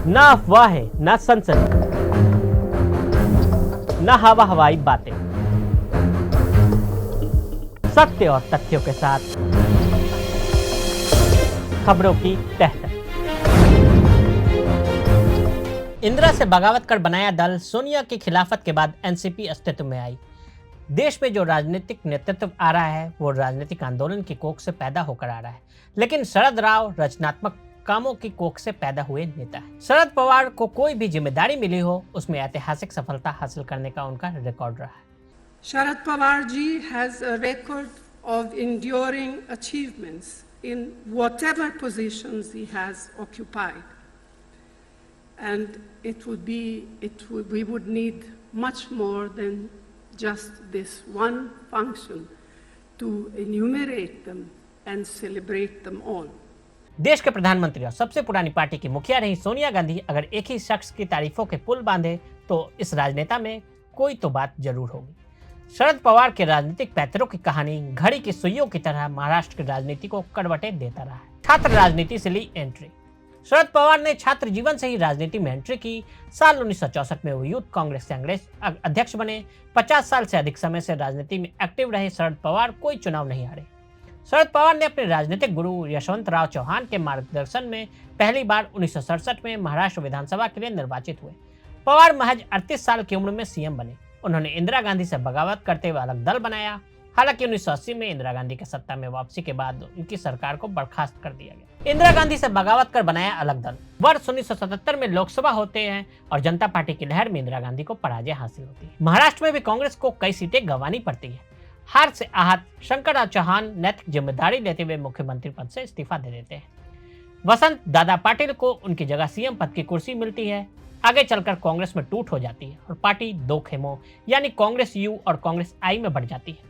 ना अफवाहें, ना सनसनी, ना हवा हवाई बातें, सत्य और तथ्यों के साथ खबरों की तह तक। इंदिरा से बगावत कर बनाया दल सोनिया की खिलाफत के बाद एनसीपी अस्तित्व में आई। देश में जो राजनीतिक नेतृत्व आ रहा है वो राजनीतिक आंदोलन की कोख से पैदा होकर आ रहा है, लेकिन शरद राव रचनात्मक कामों की कोख से पैदा हुए नेता है। शरद पवार को कोई भी जिम्मेदारी मिली हो उसमें ऐतिहासिक सफलता हासिल करने का उनका रिकॉर्ड रहा है। Sharad Pawar ji has a record of enduring achievements in whatever positions he has occupied. And we would need much more than just this one function to enumerate them and celebrate them all. देश के प्रधानमंत्री और सबसे पुरानी party की मुखिया रही सोनिया गांधी अगर एक ही शख्स की तारीफों के पुल बांधे तो इस राजनेता में कोई तो बात जरूर होगी। शरद पवार के राजनीतिक पैतरों की कहानी घड़ी की सुइयों की तरह महाराष्ट्र की राजनीति को करवटें देता रहा है। छात्र राजनीति से ली एंट्री। शरद पवार ने छात्र जीवन से ही राजनीति में एंट्री की। साल 1964 में वो यूथ कांग्रेस के अध्यक्ष बने। 50 साल से अधिक समय से राजनीति में एक्टिव रहे शरद पवार कोई चुनाव नहीं हारे। शरद पवार ने अपने राजनीतिक गुरु यशवंतराव चौहान के मार्गदर्शन में पहली बार 1967 में महाराष्ट्र विधानसभा के लिए निर्वाचित हुए। पवार महज 38 साल की उम्र में सीएम बने। उन्होंने इंदिरा गांधी से बगावत करते हुए अलग दल बनाया। हालांकि 1980 में इंदिरा गांधी के सत्ता में वापसी के बाद उनकी सरकार को बर्खास्त कर दिया गया। इंदिरा गांधी से बगावत कर बनाया अलग दल। वर्ष 1977 में लोकसभा होते हैं और जनता पार्टी की लहर में इंदिरा गांधी को पराजय हासिल होती है। महाराष्ट्र में भी कांग्रेस को कई सीटें गंवानी पड़ती है। हार से आहत शंकरराव चौहान नैतिक जिम्मेदारी लेते हुए मुख्यमंत्री पद से इस्तीफा दे देते हैं। वसंत दादा पाटिल को उनकी जगह सीएम पद की कुर्सी मिलती है। आगे चलकर कांग्रेस में टूट हो जाती है और पार्टी दो खेमों यानी कांग्रेस यू और कांग्रेस आई में बढ़ जाती है।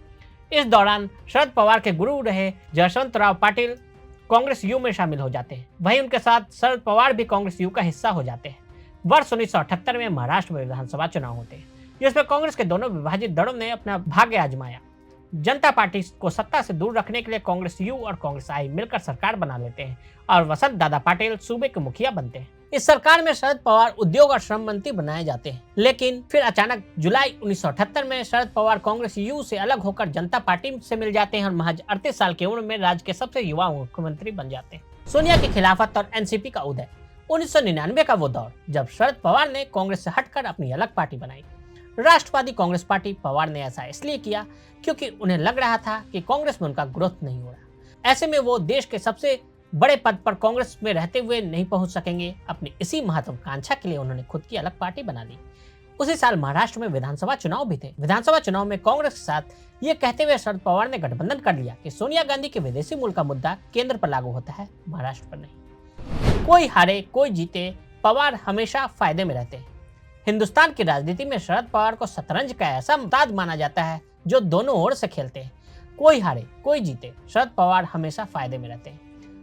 इस दौरान शरद पवार के गुरु रहे यशवंतराव पाटिल कांग्रेस यू में शामिल हो जाते हैं। वहीं उनके साथ शरद पवार भी कांग्रेस यू का हिस्सा हो जाते हैं। वर्ष 1978 में महाराष्ट्र में विधानसभा चुनाव होते हैं, जिसमें कांग्रेस के दोनों विभाजित दलों ने अपना भाग्य आजमाया। जनता पार्टी को सत्ता से दूर रखने के लिए कांग्रेस यू और कांग्रेस आई मिलकर सरकार बना लेते हैं और वसंत दादा पाटिल सूबे के मुखिया बनते हैं। इस सरकार में शरद पवार उद्योग और श्रम मंत्री बनाए जाते हैं, लेकिन फिर अचानक जुलाई 1978 में शरद पवार कांग्रेस यू से अलग होकर जनता पार्टी से मिल जाते हैं और महज 38 साल की उम्र में राज्य के सबसे युवा मुख्यमंत्री बन जाते हैं। सोनिया की खिलाफत और एनसीपी का उदय। 1999 का वो दौर जब शरद पवार ने कांग्रेस से हटकर अपनी अलग पार्टी बनाई, राष्ट्रवादी कांग्रेस पार्टी। पवार ने ऐसा इसलिए किया क्योंकि उन्हें लग रहा था कि कांग्रेस में उनका ग्रोथ नहीं हो रहा। ऐसे में वो देश के सबसे बड़े पद पर कांग्रेस में रहते हुए नहीं पहुंच सकेंगे। अपनी इसी महत्वाकांक्षा के लिए उन्होंने खुद की अलग पार्टी बना ली। उसी साल महाराष्ट्र में विधानसभा चुनाव भी थे। विधानसभा चुनाव में कांग्रेस के साथ ये कहते हुए शरद पवार ने गठबंधन कर लिया कि सोनिया गांधी के विदेशी मूल का मुद्दा केंद्र पर लागू होता है, महाराष्ट्र पर नहीं। कोई हारे कोई जीते, पवार हमेशा फायदे में रहते हैं। हिंदुस्तान की राजनीति में शरद पवार को शतरंज का ऐसा मुताज माना जाता है जो दोनों ओर से खेलते हैं। कोई हारे कोई जीते, शरद पवार हमेशा फायदे में रहते हैं।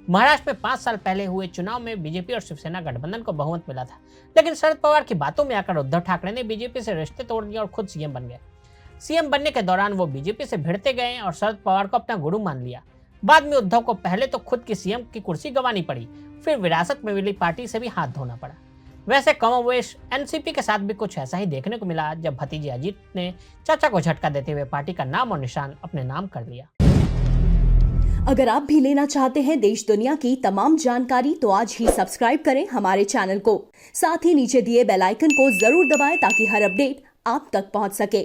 महाराष्ट्र में 5 साल पहले हुए चुनाव में बीजेपी और शिवसेना गठबंधन को बहुमत मिला था, लेकिन शरद पवार की बातों में आकर उद्धव ठाकरे ने बीजेपी से रिश्ते तोड़ दिए और खुद सीएम बन गए। सीएम बनने के दौरान वो बीजेपी से भिड़ते गए और शरद पवार को अपना गुरु मान लिया। बाद में उद्धव को पहले तो खुद की सीएम की कुर्सी गंवानी पड़ी, फिर विरासत में मिली पार्टी से भी हाथ धोना पड़ा। वैसे कमोवेश एनसीपी के साथ भी कुछ ऐसा ही देखने को मिला जब भतीजे अजीत ने चाचा को झटका देते हुए पार्टी का नाम और निशान अपने नाम कर लिया। अगर आप भी लेना चाहते हैं देश दुनिया की तमाम जानकारी तो आज ही सब्सक्राइब करें हमारे चैनल को। साथ ही नीचे दिए बेल आइकन को जरूर दबाएं ताकि हर अपडेट आप तक पहुंच सके।